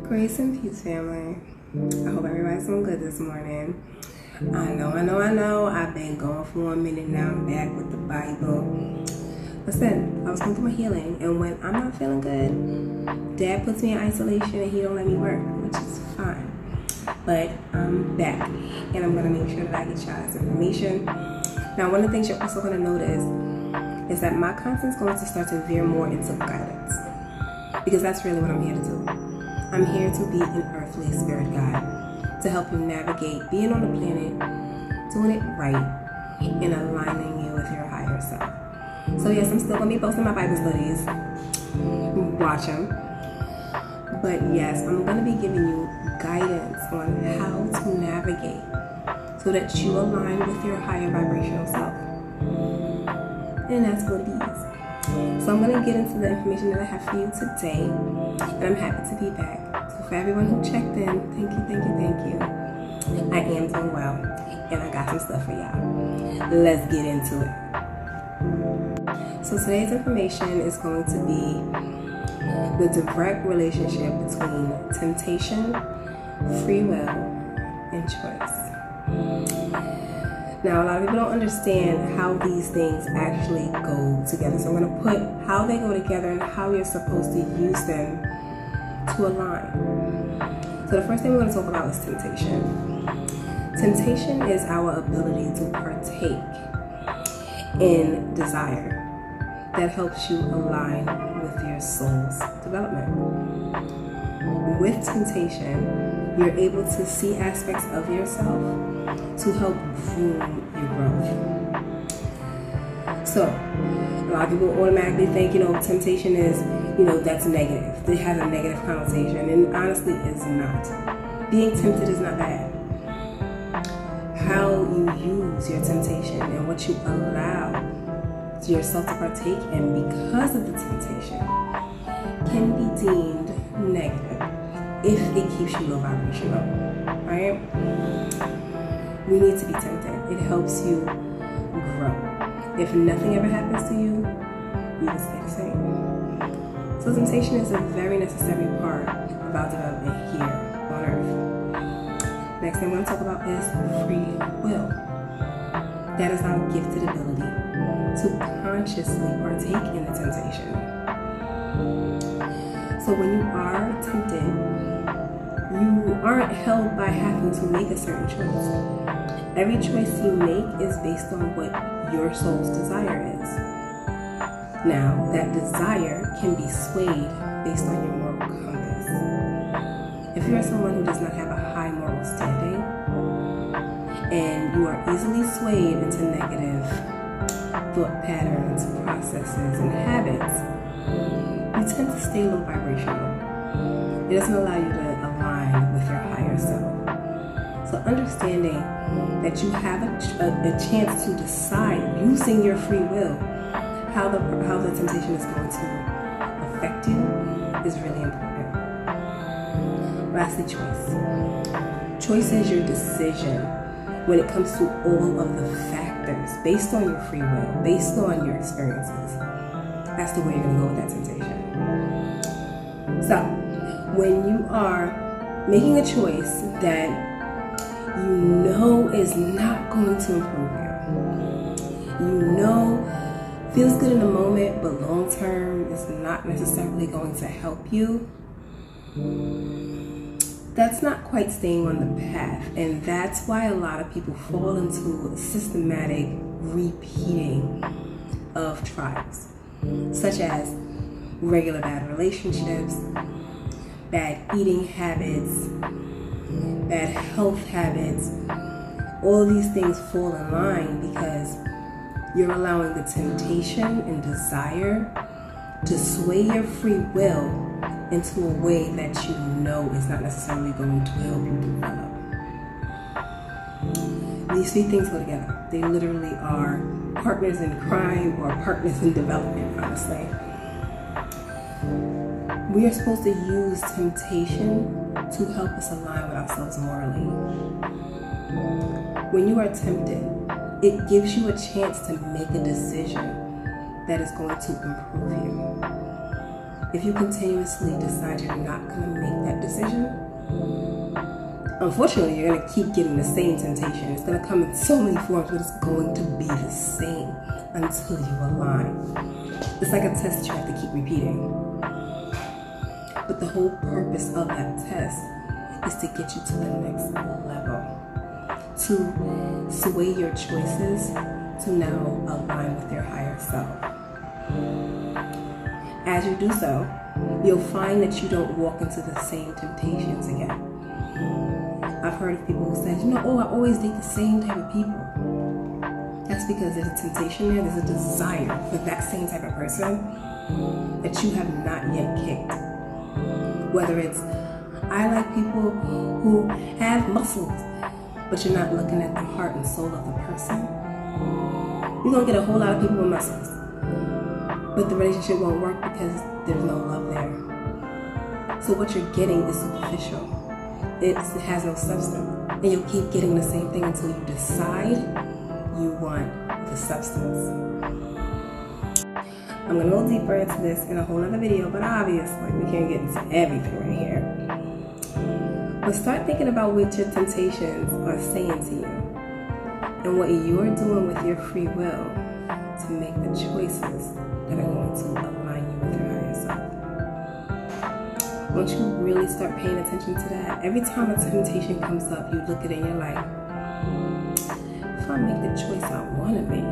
Grace and peace, family. I hope everybody's doing good this morning. I know. I've been gone for a minute now. I'm back with the Bible. Listen, I was going through my healing, and when I'm not feeling good, Dad puts me in isolation and he don't let me work, which is fine. But I'm back, and I'm going to make sure that I get y'all this information. Now, one of the things you're also going to notice is that my content's going to start to veer more into guidance, because that's really what I'm here to do. I'm here to be an earthly spirit guide to help you navigate being on the planet, doing it right, and aligning you with your higher self. So yes, I'm still going to be posting my Bible studies. Watch them. But yes, I'm going to be giving you guidance on how to navigate so that you align with your higher vibrational self. And that's what it is. So I'm going to get into the information that I have for you today, and I'm happy to be back. So for everyone who checked in, thank you. I am doing well, and I got some stuff for y'all. Let's get into it. So today's information is going to be the direct relationship between temptation, free will, and choice. Now, a lot of people don't understand how these things actually go together. So I'm going to put how they go together and how you're supposed to use them to align. So the first thing we're going to talk about is temptation. Temptation is our ability to partake in desire that helps you align with your soul's development. With temptation, you're able to see aspects of yourself to help groom your growth. So, a lot of people automatically think, temptation is, that's negative. It has a negative connotation, and honestly, it's not. Being tempted is not bad. How you use your temptation and what you allow yourself to partake in because of the temptation can be deemed negative if it keeps you low vibrational, right? We need to be tempted. It helps you grow. If nothing ever happens to you, you will stay the same. So temptation is a very necessary part of our development here on Earth. Next thing we're going to talk about is free will. That is our gifted ability to consciously partake in the temptation. So when you are tempted, you aren't held by having to make a certain choice. Every choice you make is based on what your soul's desire is. Now, that desire can be swayed based on your moral compass. If you are someone who does not have a high moral standing, and you are easily swayed into negative thought patterns, processes, and habits, you tend to stay low vibrational. It doesn't allow you to align with your higher self. So understanding that you have a chance to decide using your free will how the temptation is going to affect you is really important. Lastly, choice. Choice is your decision when it comes to all of the factors based on your free will, based on your experiences. That's the way you're going to go with that temptation. So, when you are making a choice that you know is not going to improve you, feels good in the moment, but long term is not necessarily going to help you, that's not quite staying on the path. And that's why a lot of people fall into systematic repeating of trials, such as regular bad relationships, bad eating habits, bad health habits. All of these things fall in line because you're allowing the temptation and desire to sway your free will into a way that you know is not necessarily going to help you develop. These three things go together. They literally are partners in crime or partners in development, honestly. We are supposed to use temptation to help us align with ourselves morally. When you are tempted, it gives you a chance to make a decision that is going to improve you. If you continuously decide you're not going to make that decision, unfortunately, you're going to keep getting the same temptation. It's going to come in so many forms, but it's going to be the same until you align. It's like a test you have to keep repeating. But the whole purpose of that test is to get you to the next level, to sway your choices to now align with your higher self. As you do so, you'll find that you don't walk into the same temptations again. I've heard of people who said, I always date the same type of people. That's because there's a temptation there, there's a desire for that same type of person that you have not yet kicked. Whether it's, I like people who have muscles, but you're not looking at the heart and soul of the person. You're going to get a whole lot of people with muscles, but the relationship won't work because there's no love there. So what you're getting is superficial. It has no substance. And you'll keep getting the same thing until you decide you want the substance. I'm going to go deeper into this in a whole other video, but obviously we can't get into everything right here. But start thinking about what your temptations are saying to you and what you're doing with your free will to make the choices that are going to align you with your higher self. Once you really start paying attention to that, every time a temptation comes up, you look at it and you're like, if I make the choice I want to make,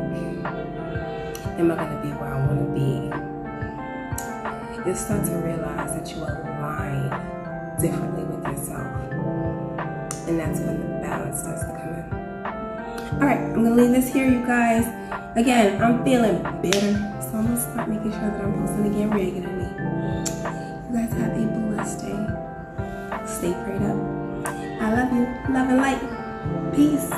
am I going to be where I want to be? You'll start to realize that you align differently with yourself. And that's when the balance starts to come in. Alright, I'm going to leave this here, you guys. Again, I'm feeling better, so I'm going to start making sure that I'm posting again regularly. You guys have a blessed day. Stay prayed up. I love you. Love and light. Peace.